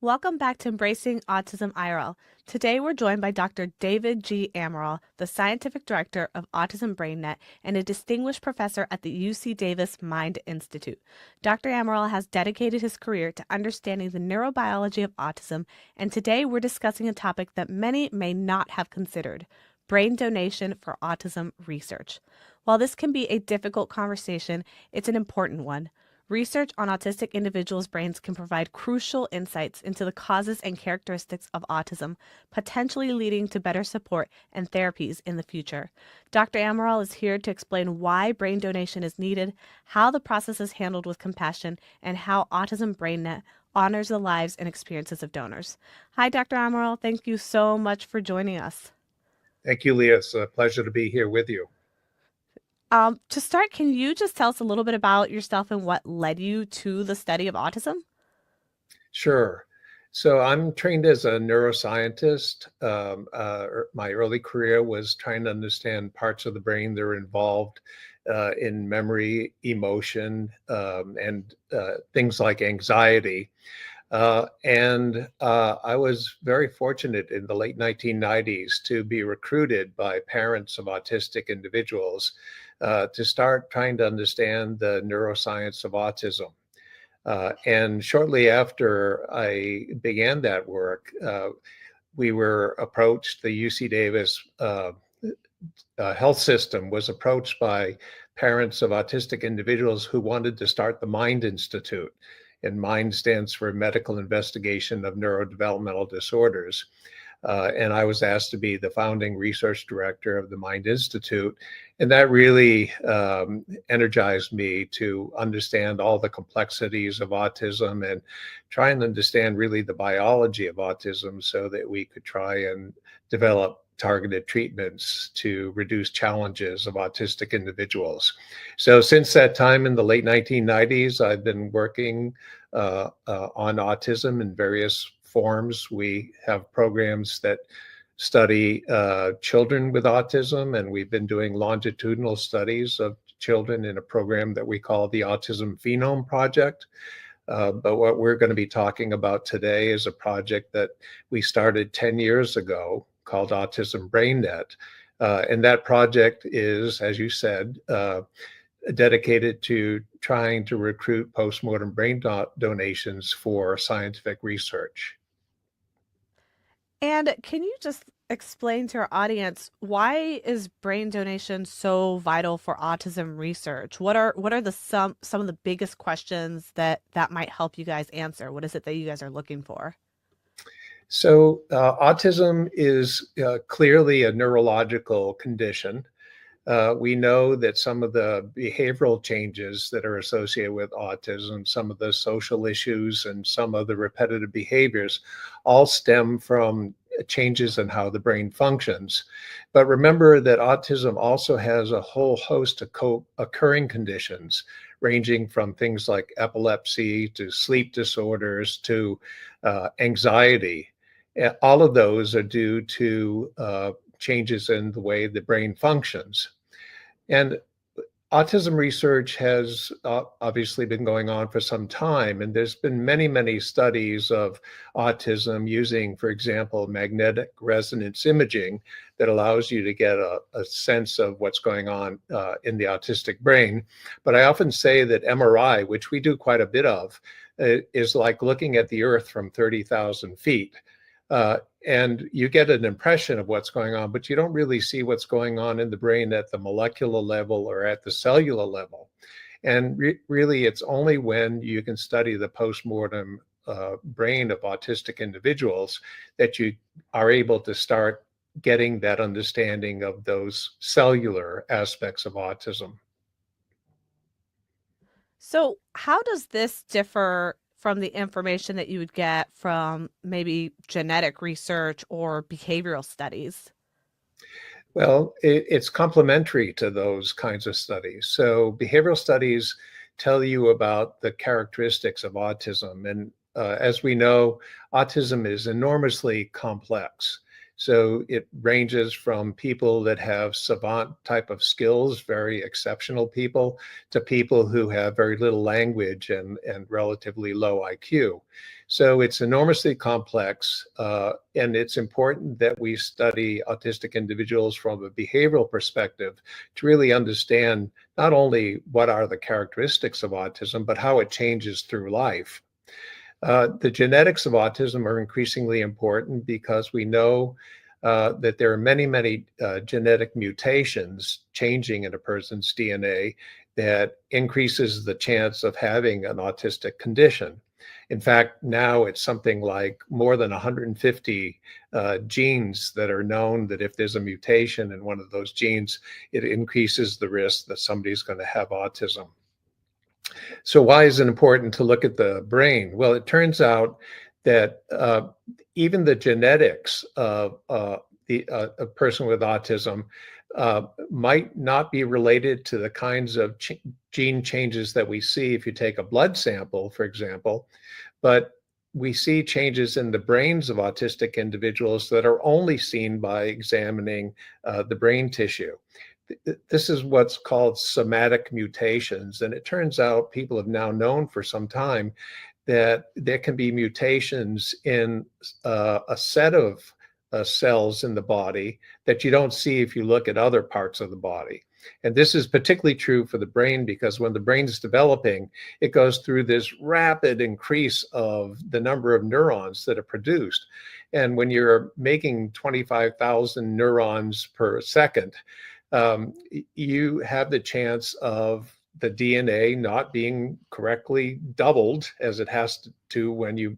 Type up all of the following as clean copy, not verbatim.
Welcome back to Embracing Autism IRL. Today we're joined by Dr. David G. Amaral, the Scientific Director of Autism BrainNet and a distinguished professor at the UC Davis Mind Institute. Dr. Amaral has dedicated his career to understanding the neurobiology of autism, and today we're discussing a topic that many may not have considered: brain donation for autism research. While this can be a difficult conversation, it's an important one. Research on autistic individuals' brains can provide crucial insights into the causes and characteristics of autism, potentially leading to better support and therapies in the future. Dr. Amaral is here to explain why brain donation is needed, how the process is handled with compassion, and how Autism BrainNet honors the lives and experiences of donors. Hi, Dr. Amaral. Thank you so much for joining us. Thank you, Leah. It's a pleasure to be here with you. To start, can you just tell us a little bit about yourself and what led you to the study of autism? Sure. So I'm trained as a neuroscientist. My early career was trying to understand parts of the brain that are involved in memory, emotion, and things like anxiety. I was very fortunate in the late 1990s to be recruited by parents of autistic individuals to start trying to understand the neuroscience of autism. And shortly after I began that work, we were approached, the UC Davis health system was approached by parents of autistic individuals who wanted to start the Mind Institute. And MIND stands for Medical Investigation of Neurodevelopmental Disorders. And I was asked to be the founding research director of the Mind Institute. And that really energized me to understand all the complexities of autism and try and understand really the biology of autism so that we could try and develop targeted treatments to reduce challenges of autistic individuals. So since that time in the late 1990s, I've been working on autism in various forms. We have programs that study children with autism, and we've been doing longitudinal studies of children in a program that we call the Autism Phenome Project. But what we're going to be talking about today is a project that we started 10 years ago called Autism BrainNet. And that project is, as you said, dedicated to trying to recruit postmortem brain donations for scientific research. And can you just explain to our audience, why is brain donation so vital for autism research? What are the some of the biggest questions that might help you guys answer? What is it that you guys are looking for? So autism is clearly a neurological condition. We know that some of the behavioral changes that are associated with autism, some of the social issues, and some of the repetitive behaviors all stem from changes in how the brain functions. But remember that autism also has a whole host of co-occurring conditions, ranging from things like epilepsy to sleep disorders to anxiety. All of those are due to changes in the way the brain functions. And autism research has obviously been going on for some time, and there's been many, many studies of autism using, for example, magnetic resonance imaging that allows you to get a sense of what's going on in the autistic brain. But I often say that MRI, which we do quite a bit of, is like looking at the Earth from 30,000 feet. And you get an impression of what's going on, but you don't really see what's going on in the brain at the molecular level or at the cellular level. And really, it's only when you can study the postmortem brain of autistic individuals that you are able to start getting that understanding of those cellular aspects of autism. So, how does this differ from the information that you would get from maybe genetic research or behavioral studies? Well, it's complementary to those kinds of studies. So behavioral studies tell you about the characteristics of autism. And as we know, autism is enormously complex. So it ranges from people that have savant type of skills, very exceptional people, to people who have very little language and relatively low IQ. So it's enormously complex, and it's important that we study autistic individuals from a behavioral perspective to really understand not only what are the characteristics of autism, but how it changes through life. The genetics of autism are increasingly important because we know that there are many, many genetic mutations changing in a person's DNA that increases the chance of having an autistic condition. In fact, now it's something like more than 150 genes that are known that if there's a mutation in one of those genes, it increases the risk that somebody's going to have autism. So why is it important to look at the brain? Well, it turns out that even the genetics of a person with autism might not be related to the kinds of gene changes that we see if you take a blood sample, for example, but we see changes in the brains of autistic individuals that are only seen by examining the brain tissue. This is what's called somatic mutations. And it turns out people have now known for some time that there can be mutations in a set of cells in the body that you don't see if you look at other parts of the body. And this is particularly true for the brain because when the brain is developing, it goes through this rapid increase of the number of neurons that are produced. And when you're making 25,000 neurons per second, you have the chance of the DNA not being correctly doubled as it has to when you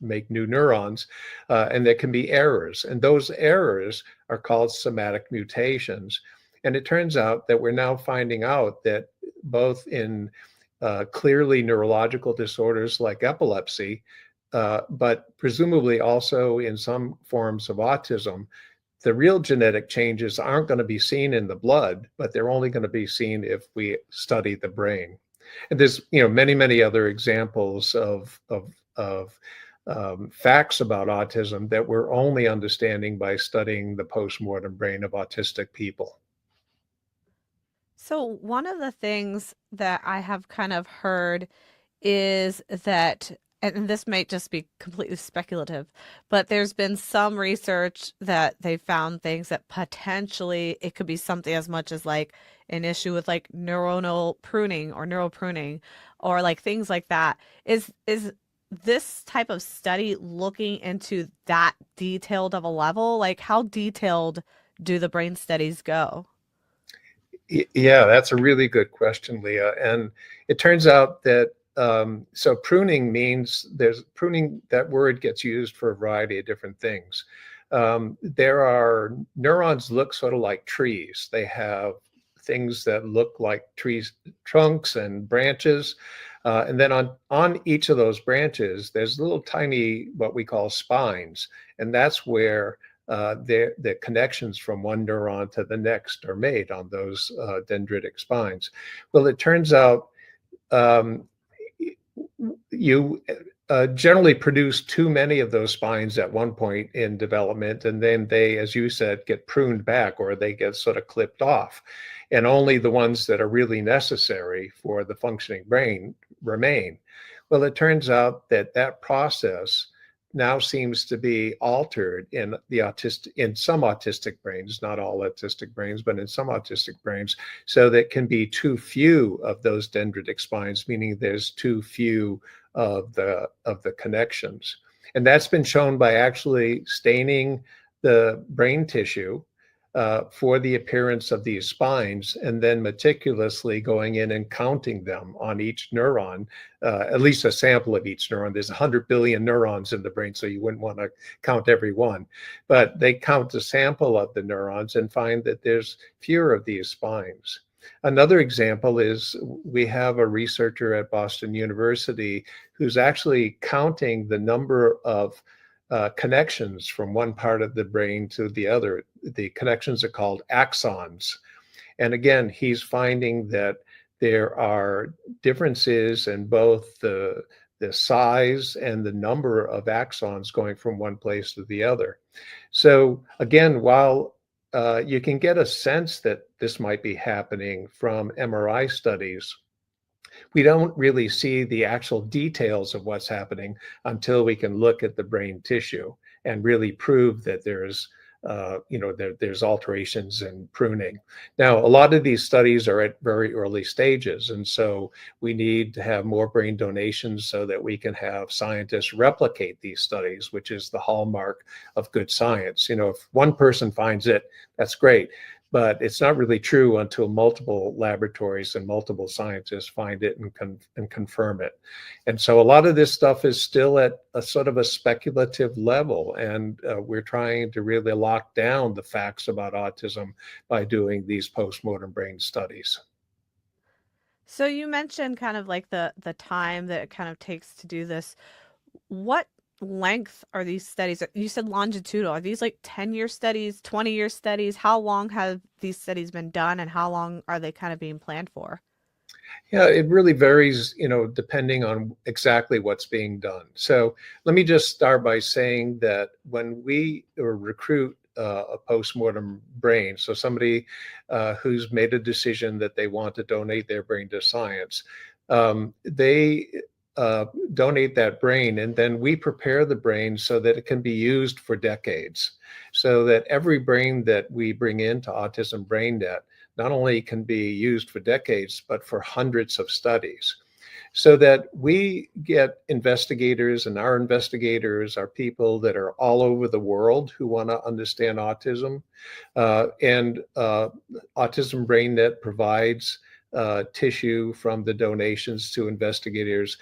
make new neurons, and there can be errors. And those errors are called somatic mutations. And it turns out that we're now finding out that both in clearly neurological disorders like epilepsy, but presumably also in some forms of autism, the real genetic changes aren't going to be seen in the blood, but they're only going to be seen if we study the brain. And there's, many, many other examples of facts about autism that we're only understanding by studying the postmortem brain of autistic people. So, one of the things that I have kind of heard is that, and this might just be completely speculative, but there's been some research that they found things that potentially it could be something as much as like an issue with like neuronal pruning or neural pruning or like things like that. Is this type of study looking into that detailed of a level? Like how detailed do the brain studies go? Yeah, that's a really good question, Leah. And it turns out that so pruning means there's pruning, that word gets used for a variety of different things. There are neurons look sort of like trees. They have things that look like trees, trunks and branches. And then on each of those branches, there's little tiny, what we call spines. And that's where the connections from one neuron to the next are made on those dendritic spines. Well, it turns out um, you generally produce too many of those spines at one point in development, and then they, as you said, get pruned back or they get sort of clipped off. And only the ones that are really necessary for the functioning brain remain. Well, it turns out that that process now seems to be altered in some autistic brains, not all autistic brains, but in some autistic brains, so that can be too few of those dendritic spines, meaning there's too few of the connections. And that's been shown by actually staining the brain tissue for the appearance of these spines, and then meticulously going in and counting them on each neuron, at least a sample of each neuron. There's 100 billion neurons in the brain, so you wouldn't want to count every one. But they count a sample of the neurons and find that there's fewer of these spines. Another example is we have a researcher at Boston University who's actually counting the number of connections from one part of the brain to the other. The connections are called axons. And again, he's finding that there are differences in both the size and the number of axons going from one place to the other. So again, while you can get a sense that this might be happening from MRI studies, we don't really see the actual details of what's happening until we can look at the brain tissue and really prove that there's alterations and pruning. Now, a lot of these studies are at very early stages, and so we need to have more brain donations so that we can have scientists replicate these studies, which is the hallmark of good science. If one person finds it, that's great. But it's not really true until multiple laboratories and multiple scientists find it and confirm it. And so a lot of this stuff is still at a sort of a speculative level, and we're trying to really lock down the facts about autism by doing these postmortem brain studies. So you mentioned kind of like the time that it kind of takes to do this. What length are these studies? You said longitudinal. Are these like 10-year studies, 20-year studies? How long have these studies been done and how long are they kind of being planned for? Yeah, it really varies, depending on exactly what's being done. So let me just start by saying that when we recruit a postmortem brain, so somebody who's made a decision that they want to donate their brain to science, they donate that brain, and then we prepare the brain so that it can be used for decades. So that every brain that we bring into Autism BrainNet not only can be used for decades, but for hundreds of studies. So that we get investigators, and our investigators are people that are all over the world who want to understand autism. And Autism BrainNet provides tissue from the donations to investigators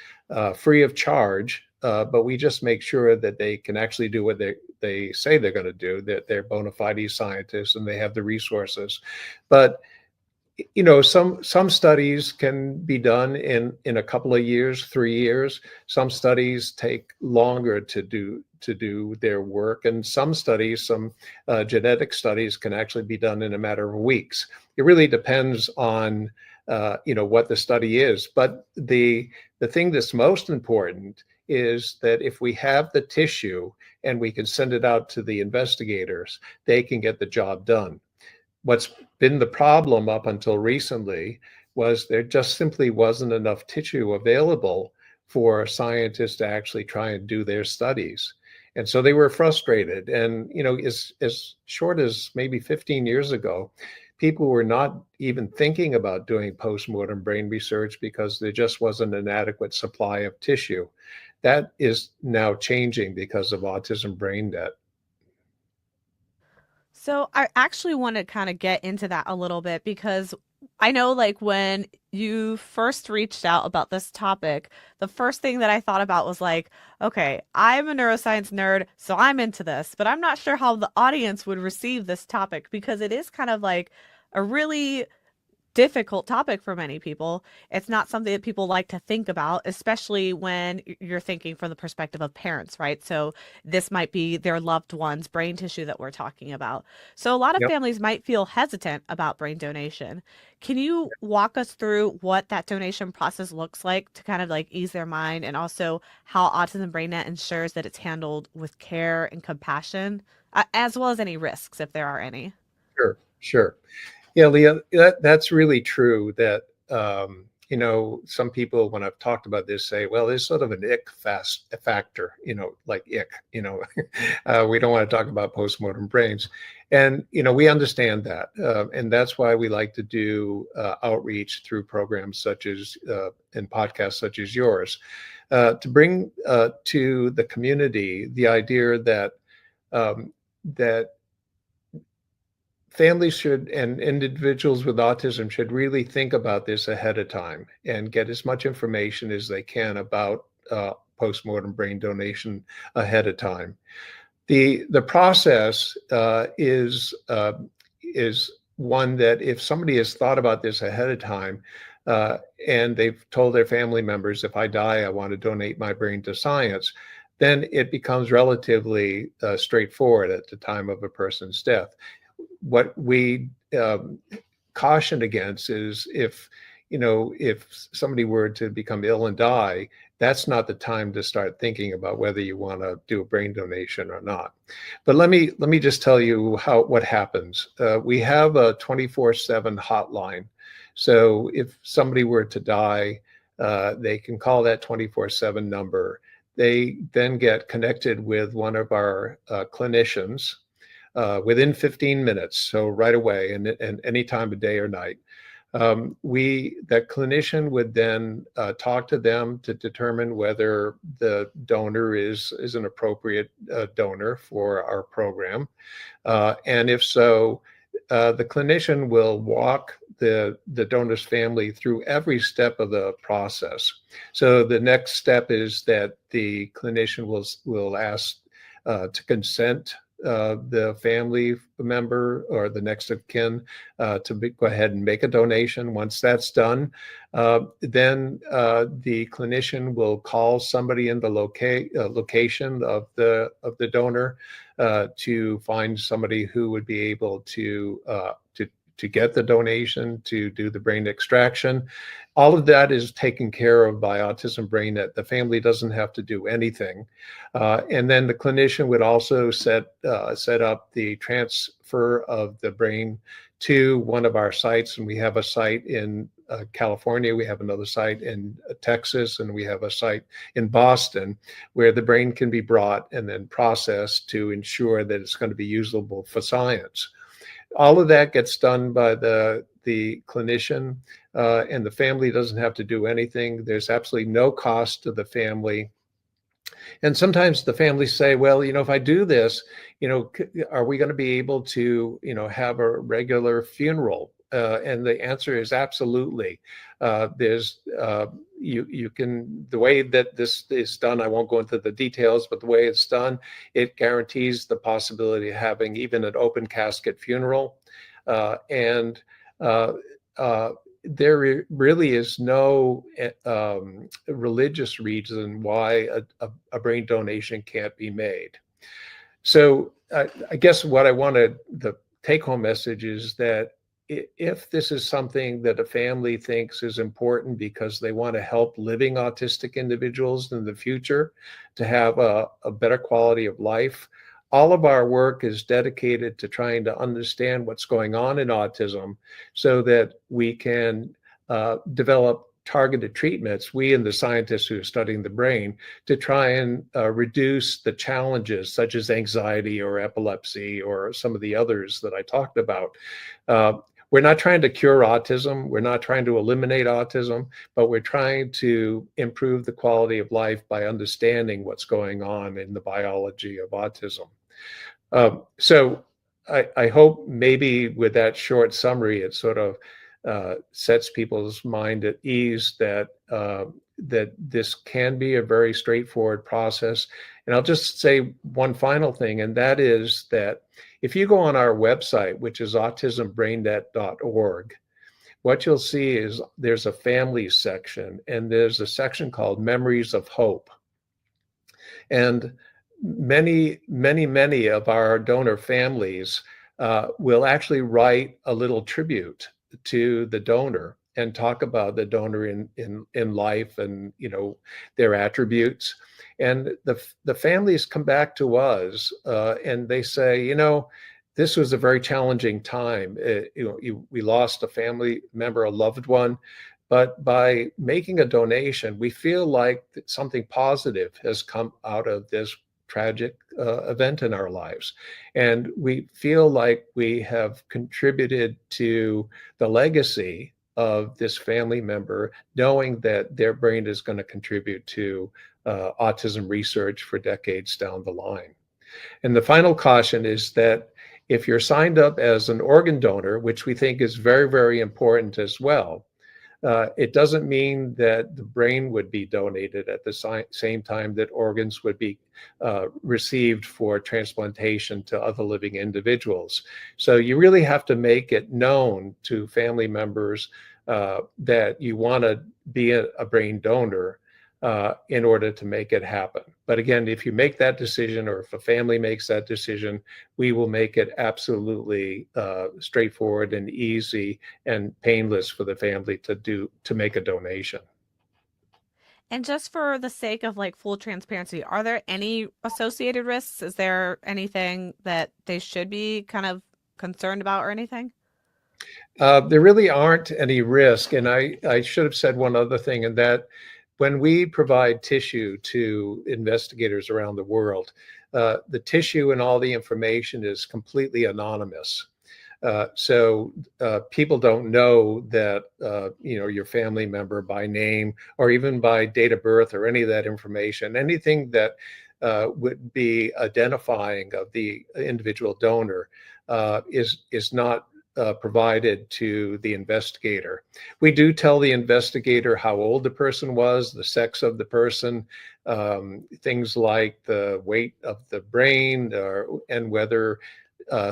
free of charge. But we just make sure that they can actually do what they say they're going to do, that they're bona fide scientists and they have the resources. But some studies can be done in a couple of years, 3 years. Some studies take longer to do their work, and some genetic studies can actually be done in a matter of weeks. It really depends on what the study is. But the thing that's most important is that if we have the tissue and we can send it out to the investigators, they can get the job done. What's been the problem up until recently was there just simply wasn't enough tissue available for scientists to actually try and do their studies. And so they were frustrated. And, as short as maybe 15 years ago, people were not even thinking about doing postmortem brain research because there just wasn't an adequate supply of tissue. That is now changing because of Autism BrainNet. So I actually want to kind of get into that a little bit because I know like when you first reached out about this topic, the first thing that I thought about was like, okay, I'm a neuroscience nerd, so I'm into this, but I'm not sure how the audience would receive this topic because it is kind of like a really difficult topic for many people. It's not something that people like to think about, especially when you're thinking from the perspective of parents, right? So this might be their loved one's brain tissue that we're talking about. So a lot of Yep, families might feel hesitant about brain donation. Can you walk us through what that donation process looks like to kind of like ease their mind and also how Autism BrainNet ensures that it's handled with care and compassion, as well as any risks if there are any? sure, sure. Yeah, Leah, that's really true that, some people, when I've talked about this, say, well, there's sort of an ick factor, like ick, we don't want to talk about postmortem brains. And, we understand that. And that's why we like to do outreach through programs such as, and podcasts such as yours, to bring to the community the idea that families should, and individuals with autism should really think about this ahead of time and get as much information as they can about postmortem brain donation ahead of time. The process is one that if somebody has thought about this ahead of time, and they've told their family members, if I die, I want to donate my brain to science, then it becomes relatively straightforward at the time of a person's death. What we caution against is if somebody were to become ill and die, that's not the time to start thinking about whether you want to do a brain donation or not. But let me just tell you what happens. We have a 24/7 hotline. So if somebody were to die, they can call that 24/7 number. They then get connected with one of our clinicians within 15 minutes, so right away, and any time of day or night. That clinician would then talk to them to determine whether the donor is an appropriate donor for our program. And if so, the clinician will walk the donor's family through every step of the process. So the next step is that the clinician will ask to consent the family member or the next of kin go ahead and make a donation. Once that's done, then the clinician will call somebody in the location of the donor to find somebody who would be able to get the donation, to do the brain extraction. All of that is taken care of by Autism BrainNet. The family doesn't have to do anything. And then the clinician would also set up the transfer of the brain to one of our sites. And we have a site in California, we have another site in Texas, and we have a site in Boston where the brain can be brought and then processed to ensure that it's going to be usable for science. All of that gets done by the clinician, and the family doesn't have to do anything. There's absolutely no cost to the family. And sometimes the families say, well, if I do this, are we going to be able to, have a regular funeral? And the answer is absolutely. You can, the way that this is done, I won't go into the details, but the way it's done, it guarantees the possibility of having even an open casket funeral. And there really is no religious reason why a brain donation can't be made. So I guess what I wanted, the take-home message is that if this is something that a family thinks is important because they want to help living autistic individuals in the future to have a better quality of life, all of our work is dedicated to trying to understand what's going on in autism so that we can develop targeted treatments, we and the scientists who are studying the brain, to try and reduce the challenges such as anxiety or epilepsy or some of the others that I talked about. We're not trying to cure autism. We're not trying to eliminate autism, but we're trying to improve the quality of life by understanding what's going on in the biology of autism. So I hope maybe with that short summary, it sort of sets people's mind at ease that this can be a very straightforward process. And I'll just say one final thing, and that is that if you go on our website, which is autismbrainnet.org, what you'll see is there's a families section, and there's a section called Memories of Hope. And many of our donor families will actually write a little tribute to the donor and talk about the donor in life and their attributes. And the families come back to us and they say, this was a very challenging time. We lost a family member, a loved one, but by making a donation, we feel like something positive has come out of this tragic event in our lives. And we feel like we have contributed to the legacy of this family member, knowing that their brain is going to contribute to autism research for decades down the line. And the final caution is that if you're signed up as an organ donor, which we think is very, very important as well, it doesn't mean that the brain would be donated at the same time that organs would be received for transplantation to other living individuals. So you really have to make it known to family members that you want to be a brain donor in order to make it happen. But again, if you make that decision, or if a family makes that decision, we will make it absolutely straightforward and easy and painless for the family to make a donation. And just for the sake of like full transparency, are there any associated risks? Is there anything that they should be kind of concerned about or anything? There really aren't any risk. And I should have said one other thing, and that when we provide tissue to investigators around the world, the tissue and all the information is completely anonymous. So people don't know that your family member by name or even by date of birth or any of that information. Anything that would be identifying of the individual donor is not provided to the investigator. We do tell the investigator how old the person was, the sex of the person, things like the weight of the brain, and whether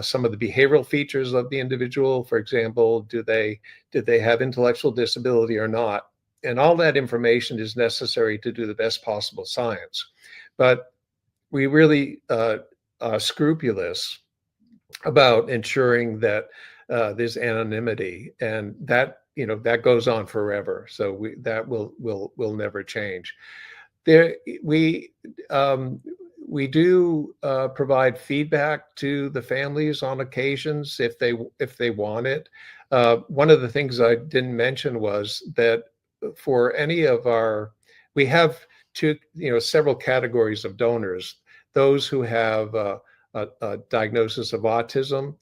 some of the behavioral features of the individual. For example, did they have intellectual disability or not? And all that information is necessary to do the best possible science. But we really are scrupulous about ensuring that there's anonymity, and that goes on forever. So that will never change. There, we do provide feedback to the families on occasions if they want it. One of the things I didn't mention was that for any of our, we have several categories of donors. Those who have a diagnosis of autism.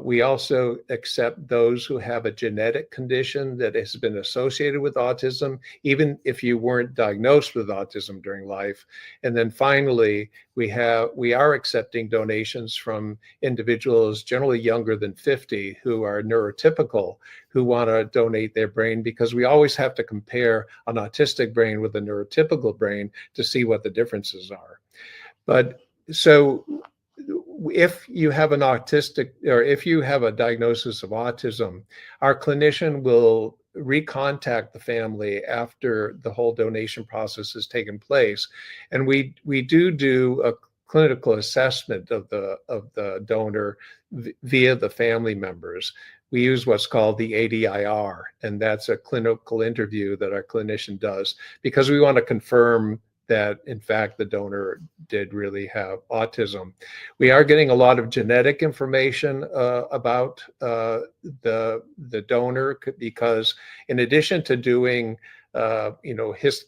We also accept those who have a genetic condition that has been associated with autism, even if you weren't diagnosed with autism during life. And then finally, we are accepting donations from individuals generally younger than 50 who are neurotypical, who want to donate their brain, because we always have to compare an autistic brain with a neurotypical brain to see what the differences are. But so if you have an autistic, or if you have a diagnosis of autism, our clinician will recontact the family after the whole donation process has taken place, and we do a clinical assessment of the donor via the family members. We use what's called the ADIR, and that's a clinical interview that our clinician does, because we want to confirm that in fact the donor did really have autism. We are getting a lot of genetic information about the donor, because in addition to doing his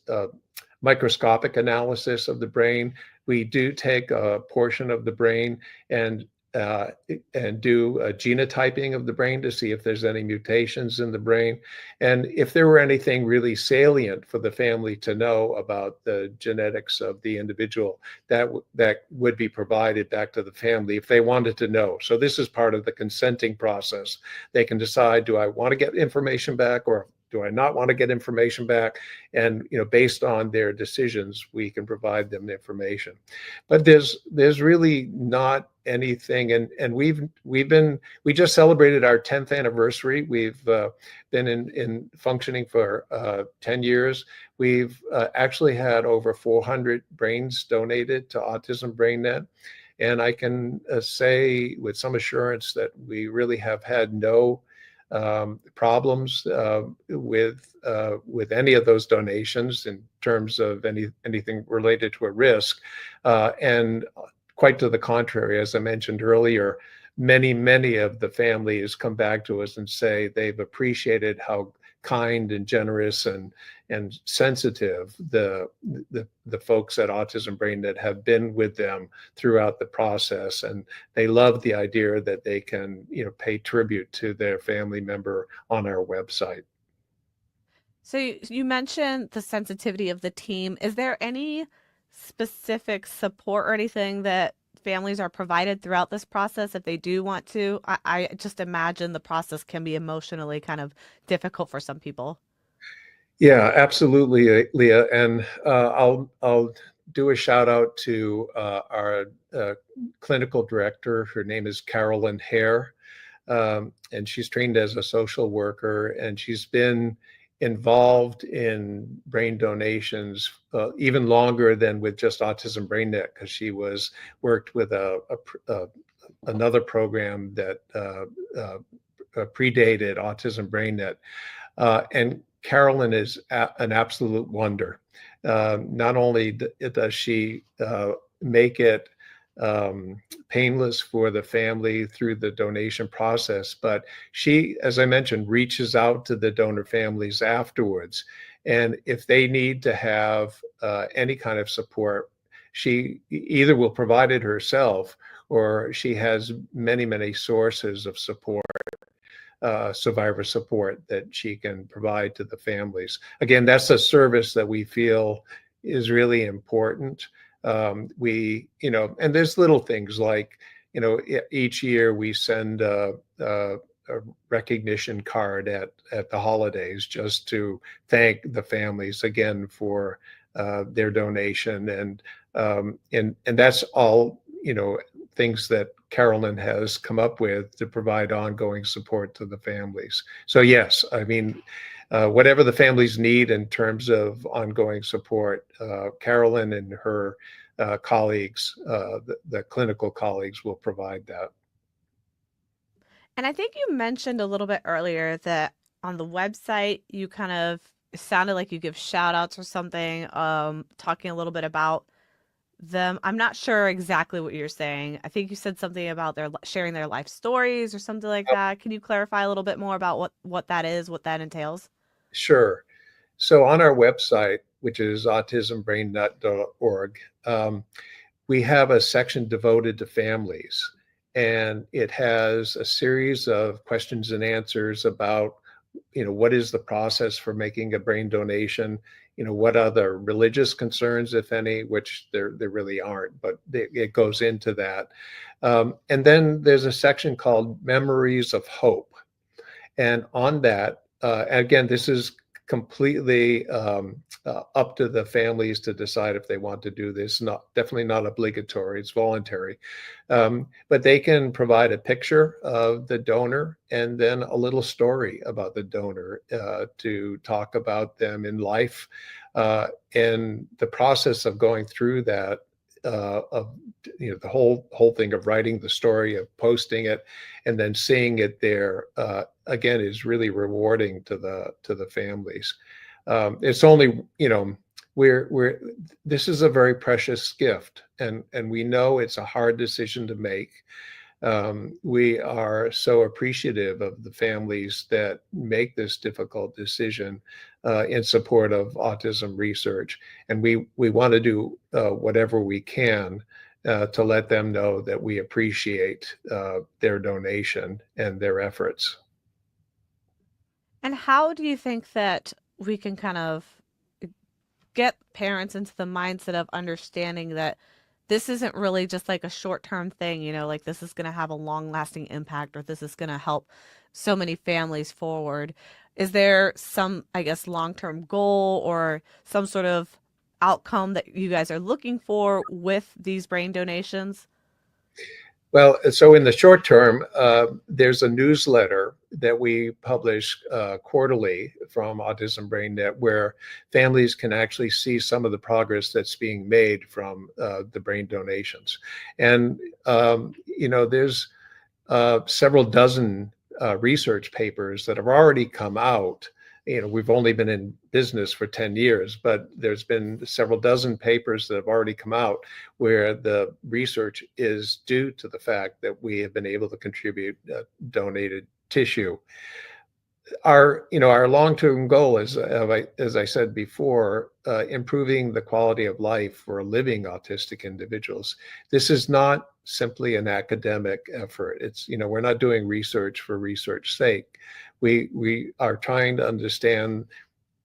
microscopic analysis of the brain, we do take a portion of the brain and uh, and do a genotyping of the brain to see if there's any mutations in the brain. And if there were anything really salient for the family to know about the genetics of the individual, that would be provided back to the family if they wanted to know. So this is part of the consenting process. They can decide, do I want to get information back, or do I not want to get information back? And based on their decisions, we can provide them information. But there's really not anything, and we just celebrated our 10th anniversary. We've been in functioning for 10 years. We've actually had over 400 brains donated to Autism BrainNet. And I can say with some assurance that we really have had no problems with any of those donations in terms of anything related to a risk. And quite to the contrary, as I mentioned earlier, many of the families come back to us and say they've appreciated how kind and generous and sensitive the folks at Autism BrainNet have been with them throughout the process, and they love the idea that they can pay tribute to their family member on our website. So you mentioned the sensitivity of the team. Is there any specific support or anything that families are provided throughout this process if they do want to? I just imagine the process can be emotionally kind of difficult for some people. Yeah, absolutely, Leah. And I'll do a shout out to our clinical director. Her name is Carolyn Hare, and she's trained as a social worker, and she's been involved in brain donations even longer than with just Autism BrainNet, because she worked with another program that predated Autism BrainNet. And Carolyn is an absolute wonder. Not only does she make it painless for the family through the donation process, but she, as I mentioned, reaches out to the donor families afterwards. And if they need to have any kind of support, she either will provide it herself or she has many, many sources of support, survivor support that she can provide to the families. Again, that's a service that we feel is really important. And there's little things like, each year we send a recognition card at the holidays just to thank the families again for their donation, and that's all things that Carolyn has come up with to provide ongoing support to the families. So yes, I mean, whatever the families need in terms of ongoing support, Carolyn and her colleagues, the clinical colleagues, will provide that. And I think you mentioned a little bit earlier that on the website, you kind of it sounded like you give shout outs or something, talking a little bit about them. I'm not sure exactly what you're saying. I think you said something about their sharing their life stories or something like that. Can you clarify a little bit more about what that is, what that entails? Sure. So on our website, which is autismbrainnut.org, we have a section devoted to families, and it has a series of questions and answers about, what is the process for making a brain donation? What are the religious concerns, if any, which there really aren't, but it goes into that. And then there's a section called Memories of Hope. And on that, again, this is completely up to the families to decide if they want to do this. Definitely not obligatory. It's voluntary, but they can provide a picture of the donor and then a little story about the donor to talk about them in life, and the process of going through that. Of the whole thing of writing the story, of posting it, and then seeing it there, again, is really rewarding to the families. It's only, we're this is a very precious gift, and we know it's a hard decision to make. We are so appreciative of the families that make this difficult decision in support of autism research, and we want to do whatever we can to let them know that we appreciate their donation and their efforts. And how do you think that we can kind of get parents into the mindset of understanding that this isn't really just like a short-term thing, like this is going to have a long-lasting impact or this is going to help so many families forward? Is there some, I guess, long-term goal or some sort of outcome that you guys are looking for with these brain donations? Well, so in the short term, there's a newsletter that we publish quarterly from Autism BrainNet, where families can actually see some of the progress that's being made from the brain donations. And, there's several dozen research papers that have already come out. We've only been in business for 10 years, but there's been several dozen papers that have already come out where the research is due to the fact that we have been able to contribute donated tissue. Our long-term goal is, as I said before, improving the quality of life for living autistic individuals. This is not simply an academic effort. We're not doing research for research's sake. We are trying to understand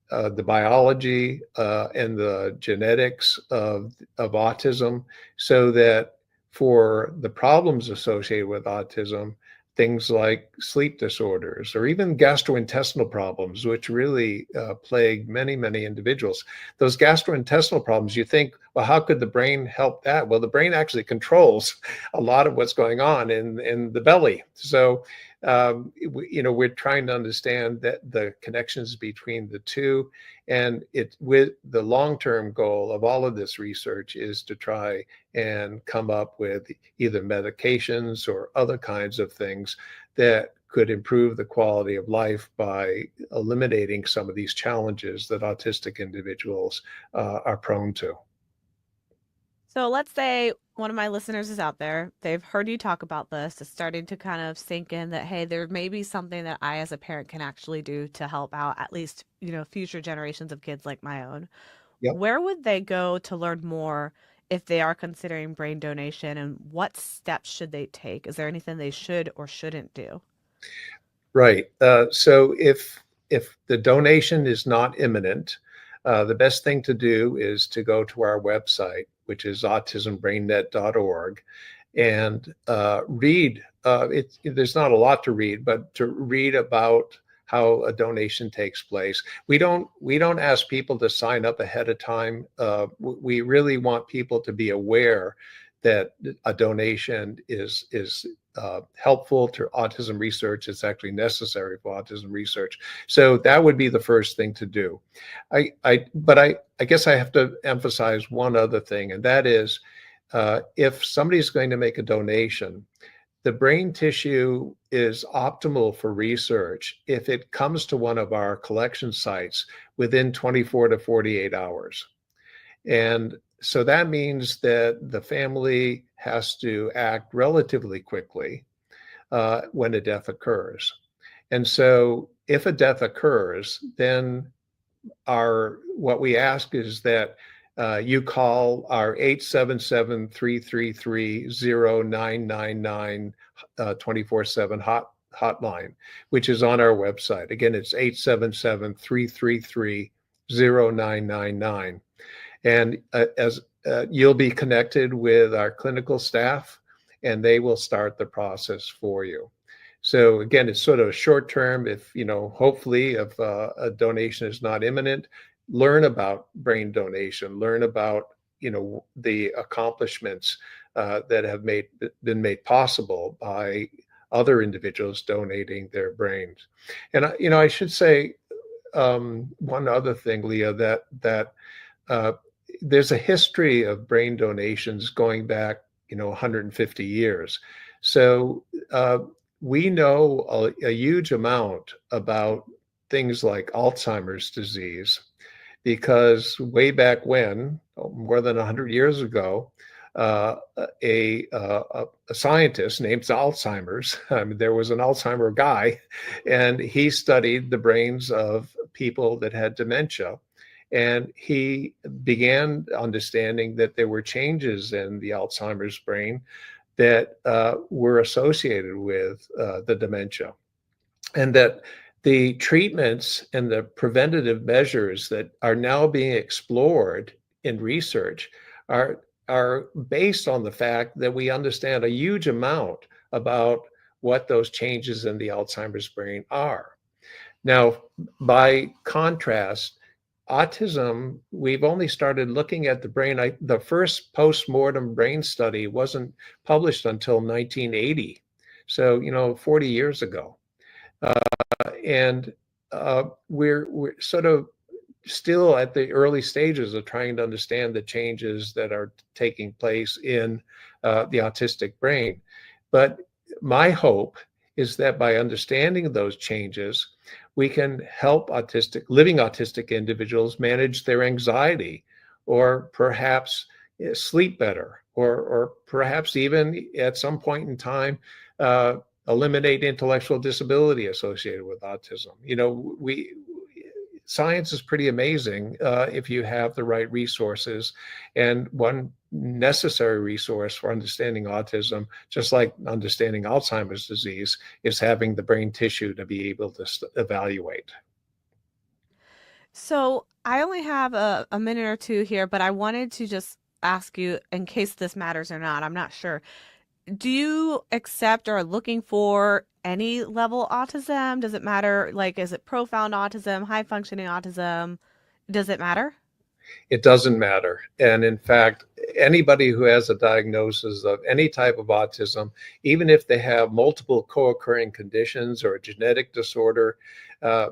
the biology and the genetics of autism, so that for the problems associated with autism, things like sleep disorders or even gastrointestinal problems, which really plague many, many individuals. Those gastrointestinal problems, you think, Well, how could the brain help that? Well, the brain actually controls a lot of what's going on in the belly. So, we're trying to understand that the connections between the two, and it with the long-term goal of all of this research is to try and come up with either medications or other kinds of things that could improve the quality of life by eliminating some of these challenges that autistic individuals are prone to. So let's say one of my listeners is out there. They've heard you talk about this. It's starting to kind of sink in that, hey, there may be something that I as a parent can actually do to help out at least, future generations of kids like my own. Yep. Where would they go to learn more if they are considering brain donation, and what steps should they take? Is there anything they should or shouldn't do? Right. So if the donation is not imminent, the best thing to do is to go to our website, which is autismbrainnet.org, and read. There's not a lot to read, but to read about how a donation takes place. We don't ask people to sign up ahead of time. We really want people to be aware that a donation is helpful to autism research. It's actually necessary for autism research. So that would be the first thing to do. But I guess I have to emphasize one other thing, and that is if somebody's going to make a donation, the brain tissue is optimal for research if it comes to one of our collection sites within 24 to 48 hours. And so that means that the family has to act relatively quickly when a death occurs. And so if a death occurs, then our what we ask is that you call our 877-333-0999 24/7 hotline, which is on our website. Again, it's 877-333-0999. And as you'll be connected with our clinical staff, and they will start the process for you. So again, it's sort of short term. If hopefully, if a donation is not imminent, learn about brain donation, learn about the accomplishments that have been made possible by other individuals donating their brains. And I should say one other thing, Leah, that uh, there's a history of brain donations going back 150 years. So we know a huge amount about things like Alzheimer's disease because way back when, more than 100 years ago, uh, a scientist named Alzheimer's, I mean, there was an Alzheimer guy, and he studied the brains of people that had dementia. And he began understanding that there were changes in the Alzheimer's brain that were associated with the dementia, and that the treatments and the preventative measures that are now being explored in research are based on the fact that we understand a huge amount about what those changes in the Alzheimer's brain are. Now, by contrast, autism, we've only started looking at the brain. The first post-mortem brain study wasn't published until 1980. So, 40 years ago. And we're sort of still at the early stages of trying to understand the changes that are taking place in the autistic brain. But my hope is that by understanding those changes, we can help living autistic individuals manage their anxiety, or perhaps sleep better, or perhaps even at some point in time uh, eliminate intellectual disability associated with autism. We science is pretty amazing if you have the right resources. And one necessary resource for understanding autism, just like understanding Alzheimer's disease, is having the brain tissue to be able to evaluate. So I only have a minute or two here, but I wanted to just ask you, in case this matters or not, I'm not sure. Do you accept or are looking for any level autism? Does it matter? Like, is it profound autism, high functioning autism? Does it matter? It doesn't matter. And in fact, anybody who has a diagnosis of any type of autism, even if they have multiple co-occurring conditions or a genetic disorder,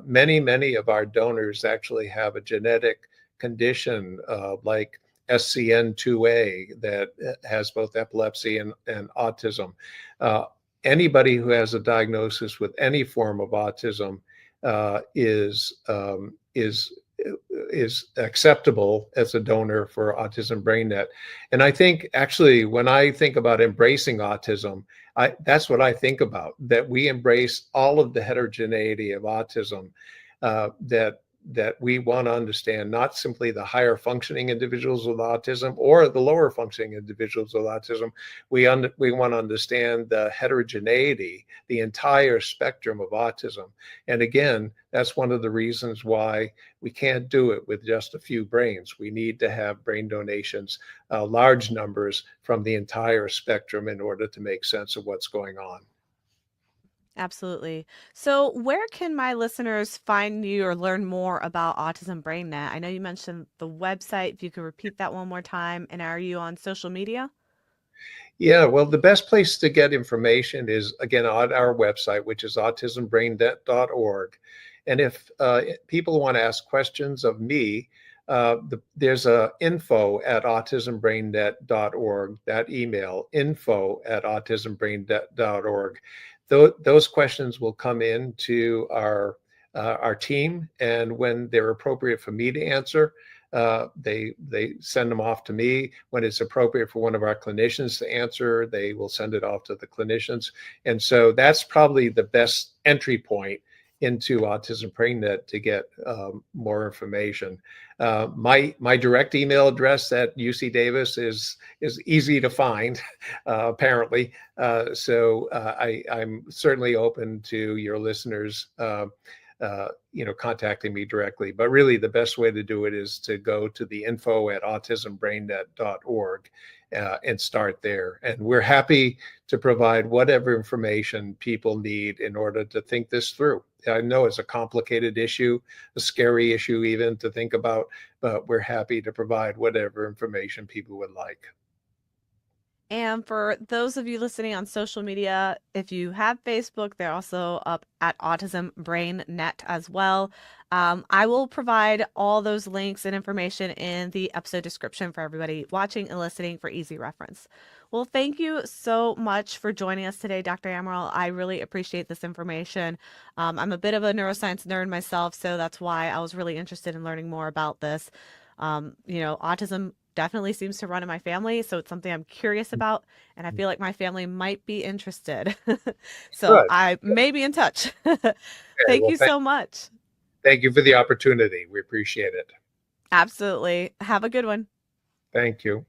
many of our donors actually have a genetic condition like SCN2A that has both epilepsy and autism. Uh, Anybody who has a diagnosis with any form of autism uh, is um, is is acceptable as a donor for Autism BrainNet. And I think actually when I think about embracing autism, that's what I think about, that we embrace all of the heterogeneity of autism, that we want to understand not simply the higher functioning individuals with autism or the lower functioning individuals with autism. We want to understand the heterogeneity, the entire spectrum of autism. And again, that's one of the reasons why we can't do it with just a few brains. We need to have brain donations, large numbers from the entire spectrum in order to make sense of what's going on. Absolutely. So, where can my listeners find you or learn more about Autism BrainNet? I know you mentioned the website. If you could repeat that one more time. And are you on social media? Yeah, well, the best place to get information is again on our website, which is autismbrainnet.org. And if people want to ask questions of me, there's a info at autismbrainnet.org, that email, info at autismbrainnet.org. Those questions will come in to our team, and when they're appropriate for me to answer, they send them off to me. When it's appropriate for one of our clinicians to answer, they will send it off to the clinicians. And so that's probably the best entry point into Autism BrainNet to get more information. My direct email address at UC Davis is easy to find, apparently. I'm certainly open to your listeners contacting me directly. But really, the best way to do it is to go to the info at autismbrainnet.org and start there. And we're happy to provide whatever information people need in order to think this through. I know it's a complicated issue, a scary issue even to think about, but we're happy to provide whatever information people would like. And for those of you listening on social media, if you have Facebook, they're also up at Autism Brain Net as well. I will provide all those links and information in the episode description for everybody watching and listening for easy reference. Well, thank you so much for joining us today, Dr. Amaral. I really appreciate this information. I'm a bit of a neuroscience nerd myself, so that's why I was really interested in learning more about this. Autism definitely seems to run in my family, so it's something I'm curious about, and I feel like my family might be interested. So Good. I may be in touch. Okay. Thank Well, you so much. thank you for the opportunity. We appreciate it. Absolutely. Have a good one. Thank you.